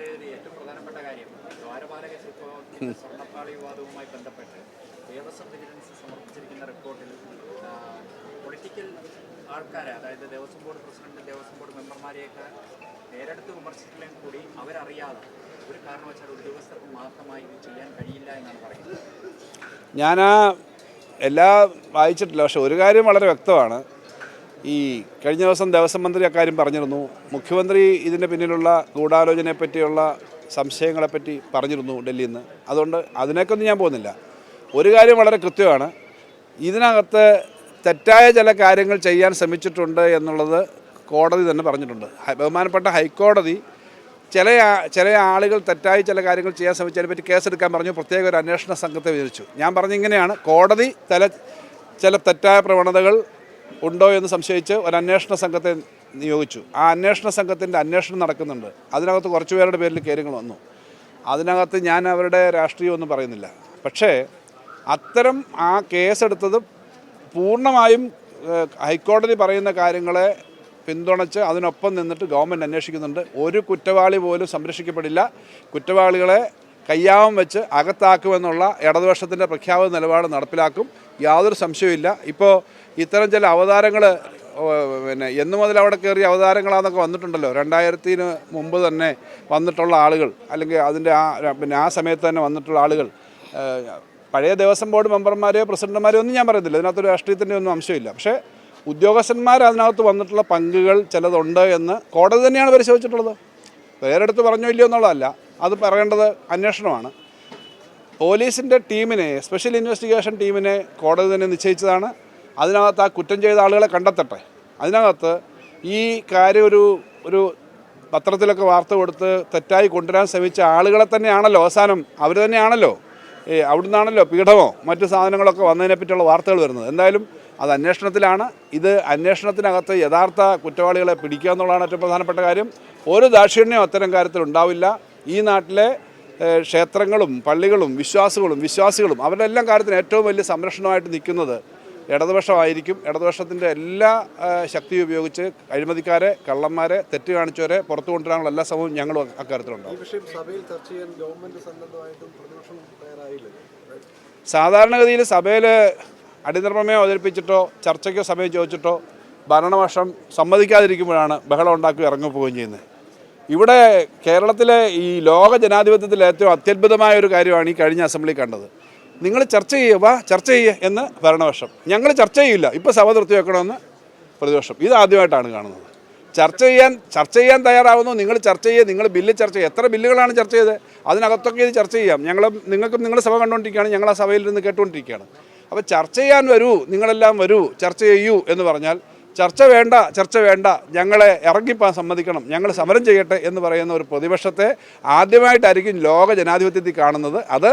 ഏറ്റവും പ്രധാനപ്പെട്ട കാര്യം ദ്വാരപാലക സ്വർണ്ണപ്പാളി വിവാദവുമായി ബന്ധപ്പെട്ട് ദേവസ്വം വിജിലൻസ് സമർപ്പിച്ചിരിക്കുന്ന റിപ്പോർട്ടിൽ പൊളിറ്റിക്കൽ ആൾക്കാരെ, അതായത് Devaswom board president, Devaswom board മെമ്പർമാരെയൊക്കെ നേരിട്ട് വിമർശിച്ചില്ലെങ്കിൽ കൂടി അവരറിയാതെ ഒരു കാരണവശാൽ ഉദ്യോഗസ്ഥർക്ക് മാത്രമായി ഇത് ചെയ്യാൻ കഴിയില്ല എന്നാണ് പറയുന്നത്. ഞാൻ എല്ലാം വായിച്ചിട്ടില്ല, പക്ഷെ ഒരു കാര്യം വളരെ വ്യക്തമാണ്. ഈ കഴിഞ്ഞ ദിവസം ദേവസ്വം മന്ത്രി അക്കാര്യം പറഞ്ഞിരുന്നു. മുഖ്യമന്ത്രി ഇതിൻ്റെ പിന്നിലുള്ള ഗൂഢാലോചനയെപ്പറ്റിയുള്ള സംശയങ്ങളെപ്പറ്റി പറഞ്ഞിരുന്നു ഡൽഹിയിൽ നിന്ന്. അതുകൊണ്ട് അതിനേക്കൊന്നും ഞാൻ പോകുന്നില്ല. ഒരു കാര്യം വളരെ കൃത്യമാണ്, ഇതിനകത്ത് തെറ്റായ ചില കാര്യങ്ങൾ ചെയ്യാൻ ശ്രമിച്ചിട്ടുണ്ട് എന്നുള്ളത് കോടതി തന്നെ പറഞ്ഞിട്ടുണ്ട്. ബഹുമാനപ്പെട്ട ഹൈക്കോടതി ചില ആളുകൾ തെറ്റായി ചില കാര്യങ്ങൾ ചെയ്യാൻ ശ്രമിച്ചതിനെ പറ്റി കേസെടുക്കാൻ പറഞ്ഞു. പ്രത്യേക ഒരു അന്വേഷണ സംഘത്തെ വിവരിച്ചു. ഞാൻ പറഞ്ഞിങ്ങനെയാണ്, കോടതി ചില തെറ്റായ പ്രവണതകൾ ഉണ്ടോ എന്ന് സംശയിച്ച് ഒരു അന്വേഷണ സംഘത്തെ നിയോഗിച്ചു. ആ അന്വേഷണ സംഘത്തിൻ്റെ അന്വേഷണം നടക്കുന്നുണ്ട്. അതിനകത്ത് കുറച്ച് പേരുടെ പേരിൽ കാര്യങ്ങൾ വന്നു. അതിനകത്ത് ഞാൻ അവരുടെ രാഷ്ട്രീയമൊന്നും പറയുന്നില്ല. പക്ഷേ അത്തരം ആ കേസെടുത്തത് പൂർണ്ണമായും ഹൈക്കോടതി പറയുന്ന കാര്യങ്ങളെ പിന്തുണച്ച് അതിനൊപ്പം നിന്നിട്ട് ഗവൺമെൻറ് അന്വേഷിക്കുന്നുണ്ട്. ഒരു കുറ്റവാളി പോലും സംരക്ഷിക്കപ്പെടില്ല. കുറ്റവാളികളെ കയ്യാമം വെച്ച് അകത്താക്കുമെന്നുള്ള ഇടതുപക്ഷത്തിൻ്റെ പ്രഖ്യാപിത നിലപാട് നടപ്പിലാക്കും, യാതൊരു സംശയവുമില്ല. ഇപ്പോൾ ഇത്തരം ചില അവതാരങ്ങൾ എന്നു മുതൽ അവിടെ കയറിയ അവതാരങ്ങളാണെന്നൊക്കെ വന്നിട്ടുണ്ടല്ലോ. 2000 മുമ്പ് തന്നെ വന്നിട്ടുള്ള ആളുകൾ, അല്ലെങ്കിൽ അതിൻ്റെ ആ സമയത്ത് തന്നെ വന്നിട്ടുള്ള ആളുകൾ, പഴയ ദേവസ്വം ബോർഡ് മെമ്പർമാരെയോ പ്രസിഡന്റുമാരെയോ ഒന്നും ഞാൻ പറയുന്നില്ല. ഇതിനകത്തൊരു രാഷ്ട്രീയത്തിൻ്റെ ഒന്നും അംശമില്ല. പക്ഷേ ഉദ്യോഗസ്ഥന്മാർ അതിനകത്ത് വന്നിട്ടുള്ള പങ്കുകൾ ചിലതുണ്ട് എന്ന് കോടതി തന്നെയാണ് പരിശോധിച്ചിട്ടുള്ളത്. വേറെടുത്ത് പറഞ്ഞോ ഇല്ലയോ എന്നുള്ളതല്ല, അത് പറയേണ്ടത് അന്വേഷണമാണ്. പോലീസിൻ്റെ ടീമിനെ, സ്പെഷ്യൽ ഇൻവെസ്റ്റിഗേഷൻ ടീമിനെ കോടതി തന്നെ നിശ്ചയിച്ചതാണ്. അതിനകത്ത് ആ കുറ്റം ചെയ്ത ആളുകളെ കണ്ടെത്തട്ടെ. അതിനകത്ത് ഈ കാര്യം ഒരു പത്രത്തിലൊക്കെ വാർത്ത കൊടുത്ത് തെറ്റായി കൊണ്ടുവരാൻ ശ്രമിച്ച ആളുകളെ തന്നെയാണല്ലോ അവസാനം അവർ തന്നെയാണല്ലോ അവിടുന്നാണല്ലോ പീഠമോ മറ്റു സാധനങ്ങളൊക്കെ വന്നതിനെപ്പറ്റിയുള്ള വാർത്തകൾ വരുന്നത്. എന്തായാലും അത് അന്വേഷണത്തിലാണ്. ഇത് അന്വേഷണത്തിനകത്ത് യഥാർത്ഥ കുറ്റവാളികളെ പിടിക്കുക എന്നുള്ളതാണ് ഏറ്റവും പ്രധാനപ്പെട്ട കാര്യം. ഒരു ദാക്ഷിണ്യവും അത്തരം കാര്യത്തിൽ ഉണ്ടാവില്ല. ഈ നാട്ടിലെ ക്ഷേത്രങ്ങളും പള്ളികളും വിശ്വാസികളും അവരുടെ എല്ലാം കാര്യത്തിന് ഏറ്റവും വലിയ സംരക്ഷണമായിട്ട് നിൽക്കുന്നത് ഇടതുപക്ഷമായിരിക്കും. ഇടതുപക്ഷത്തിൻ്റെ എല്ലാ ശക്തിയും ഉപയോഗിച്ച് അഴിമതിക്കാരെ, കള്ളന്മാരെ, തെറ്റ് കാണിച്ചവരെ പുറത്തു കൊണ്ടുവരാനുള്ള എല്ലാ ശ്രമവും ഞങ്ങളും അക്കാര്യത്തിലുണ്ടാവും. സാധാരണഗതിയിൽ സഭയിൽ അടിയന്തരപ്രമേയം അവതരിപ്പിച്ചിട്ടോ ചർച്ചയ്ക്കോ സമയം ചോദിച്ചിട്ടോ ഭരണപക്ഷം സമ്മതിക്കാതിരിക്കുമ്പോഴാണ് ബഹളം ഉണ്ടാക്കുകയും ഇറങ്ങിപ്പോവുകയും ചെയ്യുന്നത്. ഇവിടെ കേരളത്തിലെ ഈ ലോക ജനാധിപത്യത്തിൽ ഏറ്റവും അത്യത്ഭുതമായ ഒരു കാര്യമാണ് ഈ കഴിഞ്ഞ അസംബ്ലി കണ്ടത്. നിങ്ങൾ ചർച്ച ചെയ്യുക എന്ന് ഭരണപക്ഷം, ഞങ്ങൾ ചർച്ച ചെയ്യില്ല, ഇപ്പോൾ സഭ നിർത്തിവെക്കണമെന്ന് പ്രതിപക്ഷം. ഇതാദ്യമായിട്ടാണ് കാണുന്നത്. ചർച്ച ചെയ്യാൻ തയ്യാറാവുന്നു. നിങ്ങൾ ചർച്ച ചെയ്യുക, നിങ്ങൾ ബില്ല് ചർച്ച ചെയ്യുക. എത്ര ബില്ലുകളാണ് ചർച്ച ചെയ്തത്? അതിനകത്തൊക്കെ ഇത് ചർച്ച ചെയ്യാം. നിങ്ങൾക്കും നിങ്ങളുടെ സഭ കണ്ടുകൊണ്ടിരിക്കുകയാണ്, ഞങ്ങൾ ആ സഭയിൽ നിന്ന് കേട്ടുകൊണ്ടിരിക്കുകയാണ്. അപ്പോൾ ചർച്ച ചെയ്യാൻ വരൂ, നിങ്ങളെല്ലാം വരൂ, ചർച്ച ചെയ്യൂ എന്ന് പറഞ്ഞാൽ ചർച്ച വേണ്ട, ഞങ്ങളെ ഇറങ്ങിപ്പോകാൻ സമ്മതിക്കണം, ഞങ്ങൾ സമരം ചെയ്യട്ടെ എന്ന് പറയുന്ന ഒരു പ്രതിപക്ഷത്തെ ആദ്യമായിട്ടായിരിക്കും ലോക ജനാധിപത്യത്തിൽ കാണുന്നത്. അത്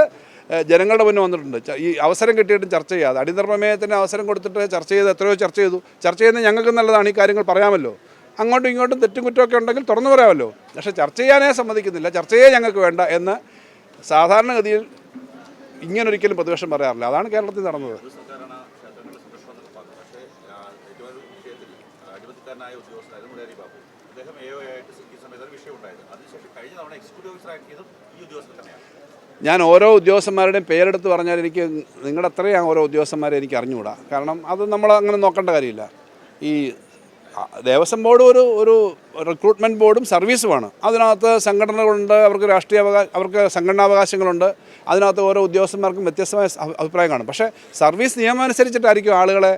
ജനങ്ങളുടെ മുന്നിൽ വന്നിട്ടുണ്ട്. ഈ അവസരം കിട്ടിയിട്ടും ചർച്ച ചെയ്യാതെ, അടിയന്തര പ്രമേയത്തിന് അവസരം കൊടുത്തിട്ട് ചർച്ച ചെയ്യുന്നത് ഞങ്ങൾക്ക് നല്ലതാണ്. ഈ കാര്യങ്ങൾ പറയാമല്ലോ. അങ്ങോട്ടും ഇങ്ങോട്ടും തെറ്റും കുറ്റമൊക്കെ ഉണ്ടെങ്കിൽ തുറന്നു പറയാമല്ലോ. പക്ഷേ ചർച്ച ചെയ്യാനേ സമ്മതിക്കുന്നില്ല. ചർച്ചയെ ഞങ്ങൾക്ക് വേണ്ട എന്ന് സാധാരണഗതിയിൽ ഇങ്ങനൊരിക്കലും പ്രതിപക്ഷം പറയാറില്ല. അതാണ് കേരളത്തിൽ നടന്നത്. ഞാൻ ഓരോ ഉദ്യോഗസ്ഥന്മാരുടെയും പേരെടുത്ത് പറഞ്ഞാൽ നിങ്ങളുടെ അത്രയും ഓരോ ഉദ്യോഗസ്ഥന്മാരെ എനിക്ക് അറിഞ്ഞുകൂടാ. കാരണം അത് നമ്മൾ അങ്ങനെ നോക്കേണ്ട കാര്യമില്ല. ഈ ദേവസ്വം ബോർഡ് ഒരു റിക്രൂട്ട്മെൻറ്റ് ബോർഡും സർവീസുമാണ്. അതിനകത്ത് സംഘടനകളുണ്ട്, അവർക്ക് സംഘടനാവകാശങ്ങളുണ്ട്. അതിനകത്ത് ഓരോ ഉദ്യോഗസ്ഥന്മാർക്കും വ്യത്യസ്തമായ അഭിപ്രായം കാണും. പക്ഷേ സർവീസ് നിയമം അനുസരിച്ചിട്ടായിരിക്കും ആളുകളെ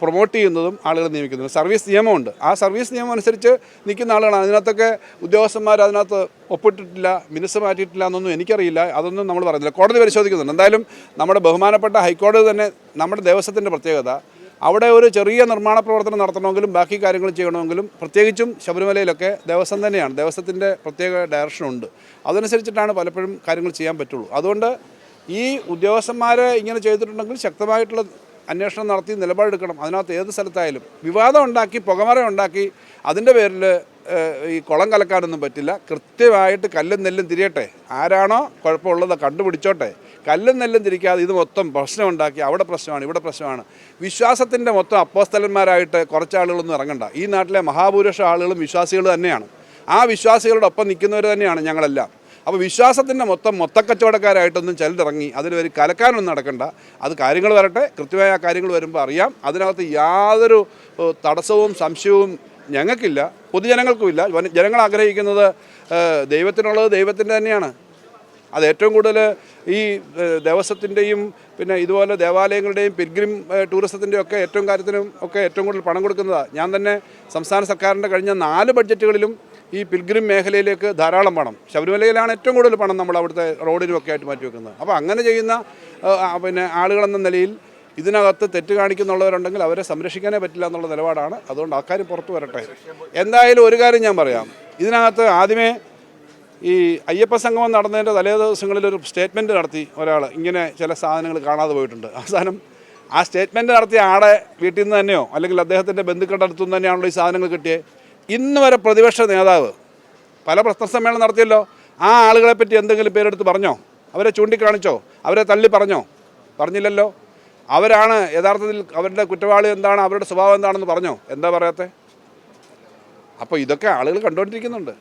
പ്രൊമോട്ട് ചെയ്യുന്നതും ആളുകളെ നിയമിക്കുന്നതും. സർവീസ് നിയമമുണ്ട്. ആ സർവീസ് നിയമം അനുസരിച്ച് നിൽക്കുന്ന ആളുകളാണ്. അതിനകത്തൊക്കെ ഉദ്യോഗസ്ഥന്മാർ അതിനകത്ത് ഒപ്പിട്ടിട്ടില്ല, മിനിസ് മാറ്റിയിട്ടില്ല എന്നൊന്നും എനിക്കറിയില്ല. അതൊന്നും നമ്മൾ പറയുന്നില്ല. കോടതി പരിശോധിക്കുന്നുണ്ട്. എന്തായാലും നമ്മുടെ ബഹുമാനപ്പെട്ട ഹൈക്കോടതി തന്നെ, നമ്മുടെ ദേവസ്വത്തിൻ്റെ പ്രത്യേകത, അവിടെ ഒരു ചെറിയ നിർമ്മാണ പ്രവർത്തനം നടത്തണമെങ്കിലും ബാക്കി കാര്യങ്ങൾ ചെയ്യണമെങ്കിലും പ്രത്യേകിച്ചും ശബരിമലയിലൊക്കെ ദേവസ്വം തന്നെയാണ്, ദേവസ്വത്തിൻ്റെ പ്രത്യേക ഡയറക്ഷനുണ്ട്. അതനുസരിച്ചിട്ടാണ് പലപ്പോഴും കാര്യങ്ങൾ ചെയ്യാൻ പറ്റുള്ളൂ. അതുകൊണ്ട് ഈ ഉദ്യോഗസ്ഥന്മാരെ ഇങ്ങനെ ചെയ്തിട്ടുണ്ടെങ്കിൽ ശക്തമായിട്ടുള്ള അന്വേഷണം നടത്തി നിലപാടെടുക്കണം. അതിനകത്ത് ഏത് സ്ഥലത്തായാലും വിവാദം ഉണ്ടാക്കി, പുകമറ ഉണ്ടാക്കി അതിൻ്റെ പേരിൽ ഈ കുളം കലക്കാനൊന്നും പറ്റില്ല. കൃത്യമായിട്ട് കല്ലും നെല്ലും തിരിയട്ടെ. ആരാണോ കുഴപ്പമുള്ളത് കണ്ടുപിടിച്ചോട്ടെ. കല്ലും നെല്ലും തിരിക്കാതെ ഇത് മൊത്തം പ്രശ്നമുണ്ടാക്കി അവിടെ പ്രശ്നമാണ്, ഇവിടെ പ്രശ്നമാണ്. വിശ്വാസത്തിൻ്റെ മൊത്തം അപ്പോസ്തലന്മാരായിട്ട് കുറച്ച് ആളുകളൊന്നും ഇറങ്ങണ്ട. ഈ നാട്ടിലെ മഹാഭൂരിപക്ഷ ആളുകളും വിശ്വാസികൾ തന്നെയാണ്. ആ വിശ്വാസികളുടെ ഒപ്പം നിൽക്കുന്നവർ തന്നെയാണ് ഞങ്ങളെല്ലാം. അപ്പോൾ വിശ്വാസത്തിൻ്റെ മൊത്തക്കച്ചവടക്കാരായിട്ടൊന്നും ചിലരിറങ്ങി അതിലൊരു കലക്കാനൊന്നും നടക്കണ്ട. അത് കാര്യങ്ങൾ വരട്ടെ, കൃത്യമായ ആ കാര്യങ്ങൾ വരുമ്പോൾ അറിയാം. അതിനകത്ത് യാതൊരു തടസ്സവും സംശയവും ഞങ്ങൾക്കില്ല, പൊതുജനങ്ങൾക്കുമില്ല. ജനങ്ങൾ ആഗ്രഹിക്കുന്നത് ദൈവത്തിനുള്ളത് ദൈവത്തിൻ്റെ തന്നെയാണ്. അത് ഏറ്റവും കൂടുതൽ ഈ ദേവസ്വത്തിൻ്റെയും പിന്നെ ഇതുപോലെ ദേവാലയങ്ങളുടെയും പിൽഗ്രിം ടൂറിസത്തിൻ്റെയും ഒക്കെ ഏറ്റവും കാര്യത്തിനും ഒക്കെ ഏറ്റവും കൂടുതൽ പണം കൊടുക്കുന്നതാണ്. ഞാൻ തന്നെ സംസ്ഥാന സർക്കാരിൻ്റെ കഴിഞ്ഞ 4 ബഡ്ജറ്റുകളിലും ഈ പിൽഗ്രിം മേഖലയിലേക്ക് ധാരാളം പണം, ശബരിമലയിലാണ് ഏറ്റവും കൂടുതൽ പണം നമ്മൾ അവിടുത്തെ റോഡിനുമൊക്കെ ആയിട്ട് മാറ്റി വെക്കുന്നത്. അപ്പോൾ അങ്ങനെ ചെയ്യുന്ന പിന്നെ ആളുകളെന്ന നിലയിൽ ഇതിനകത്ത് തെറ്റ് കാണിക്കുന്നുള്ളവരുണ്ടെങ്കിൽ അവരെ സംരക്ഷിക്കാനേ പറ്റില്ല എന്നുള്ള നിലപാടാണ്. അതുകൊണ്ട് അക്കാര്യം പുറത്തു വരട്ടെ. എന്തായാലും ഒരു കാര്യം ഞാൻ പറയാം, ഇതിനകത്ത് ആദ്യമേ ഈ അയ്യപ്പ സംഗമം നടന്നതിൻ്റെ തലേ ദിവസങ്ങളിലൊരു സ്റ്റേറ്റ്മെൻറ്റ് നടത്തി ഒരാൾ, ഇങ്ങനെ ചില സാധനങ്ങൾ കാണാതെ പോയിട്ടുണ്ട്. അവസാനം ആ സ്റ്റേറ്റ്മെൻറ്റ് നടത്തിയ ആടെ വീട്ടിൽ നിന്ന് തന്നെയോ അല്ലെങ്കിൽ അദ്ദേഹത്തിൻ്റെ ബന്ധുക്കളുടെ അടുത്തു നിന്ന് തന്നെയാണല്ലോ ഈ സാധനങ്ങൾ കിട്ടിയത്. ഇന്ന് വരെ പ്രതിപക്ഷ നേതാവ് പല പത്രസമ്മേളനം നടത്തിയല്ലോ, ആ ആളുകളെപ്പറ്റി എന്തെങ്കിലും പേരെടുത്ത് പറഞ്ഞോ? അവരെ ചൂണ്ടിക്കാണിച്ചോ? അവരെ തള്ളി പറഞ്ഞോ? പറഞ്ഞില്ലല്ലോ. അവരാണ് യഥാർത്ഥത്തിൽ അവരുടെ കുറ്റവാളി എന്താണ്, അവരുടെ സ്വഭാവം എന്താണെന്ന് പറഞ്ഞോ? എന്താ പറയാത്തെ? അപ്പോൾ ഇതൊക്കെ ആളുകൾ കണ്ടുകൊണ്ടിരിക്കുന്നുണ്ട്.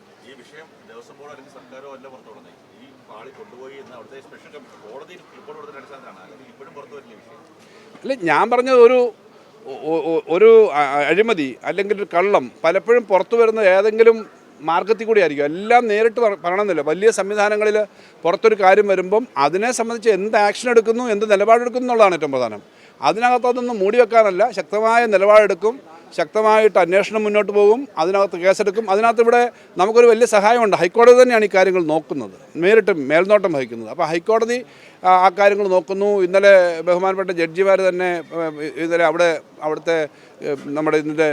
അല്ല, ഞാൻ പറഞ്ഞത് ഒരു അഴിമതി അല്ലെങ്കിൽ ഒരു കള്ളം പലപ്പോഴും പുറത്തു വരുന്ന ഏതെങ്കിലും മാർഗത്തിൽ കൂടി ആയിരിക്കും. എല്ലാം നേരിട്ട് പറയണമെന്നില്ല. വലിയ സംവിധാനങ്ങളിൽ പുറത്തൊരു കാര്യം വരുമ്പം അതിനെ സംബന്ധിച്ച് എന്ത് ആക്ഷൻ എടുക്കുന്നു, എന്ത് നിലപാടെടുക്കുന്നു എന്നുള്ളതാണ് ഏറ്റവും പ്രധാനം. അതിനകത്ത് അതൊന്നും മൂടി വെക്കാനല്ല, ശക്തമായ നിലപാടെടുക്കും, ശക്തമായിട്ട് അന്വേഷണം മുന്നോട്ട് പോകും, അതിനകത്ത് കേസെടുക്കും. അതിനകത്ത് ഇവിടെ നമുക്കൊരു വലിയ സഹായമുണ്ട്. ഹൈക്കോടതി തന്നെയാണ് ഈ കാര്യങ്ങൾ നോക്കുന്നത്, നേരിട്ട് മേൽനോട്ടം വഹിക്കുന്നത്. അപ്പോൾ ഹൈക്കോടതി ആ കാര്യങ്ങൾ നോക്കുന്നു. ഇന്നലെ ബഹുമാനപ്പെട്ട ജഡ്ജിമാർ തന്നെ ഇന്നലെ അവിടുത്തെ നമ്മുടെ ഇതിൻ്റെ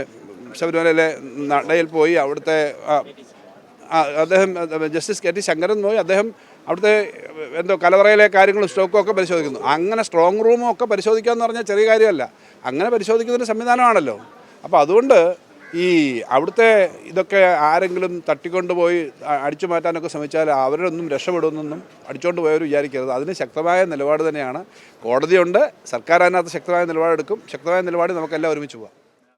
ശബരിമലയിലെ നടയിൽ പോയി അവിടുത്തെ അദ്ദേഹം ജസ്റ്റിസ് കെ ടി ശങ്കരൻ പോയി അദ്ദേഹം അവിടുത്തെ എന്തോ കലവറയിലെ കാര്യങ്ങളും സ്റ്റോക്കും ഒക്കെ പരിശോധിക്കുന്നു. അങ്ങനെ സ്ട്രോങ് റൂമും ഒക്കെ പരിശോധിക്കുക എന്ന് പറഞ്ഞാൽ ചെറിയ കാര്യമല്ല. അങ്ങനെ പരിശോധിക്കുന്നതിന് സംവിധാനമാണല്ലോ. അപ്പോൾ അതുകൊണ്ട് ഈ അവിടുത്തെ ഇതൊക്കെ ആരെങ്കിലും തട്ടിക്കൊണ്ടുപോയി അടിച്ചു മാറ്റാനൊക്കെ ശ്രമിച്ചാൽ അവരൊന്നും രക്ഷപ്പെടുമെന്നൊന്നും അടിച്ചുകൊണ്ട് പോയവർ വിചാരിക്കരുത്. അതിന് ശക്തമായ നിലപാട് തന്നെയാണ്. കോടതിയുണ്ട്, സർക്കാർ അതിനകത്ത് ശക്തമായ നിലപാടെടുക്കും. ശക്തമായ നിലപാട് നമുക്കെല്ലാം ഒരുമിച്ച് പോകാം.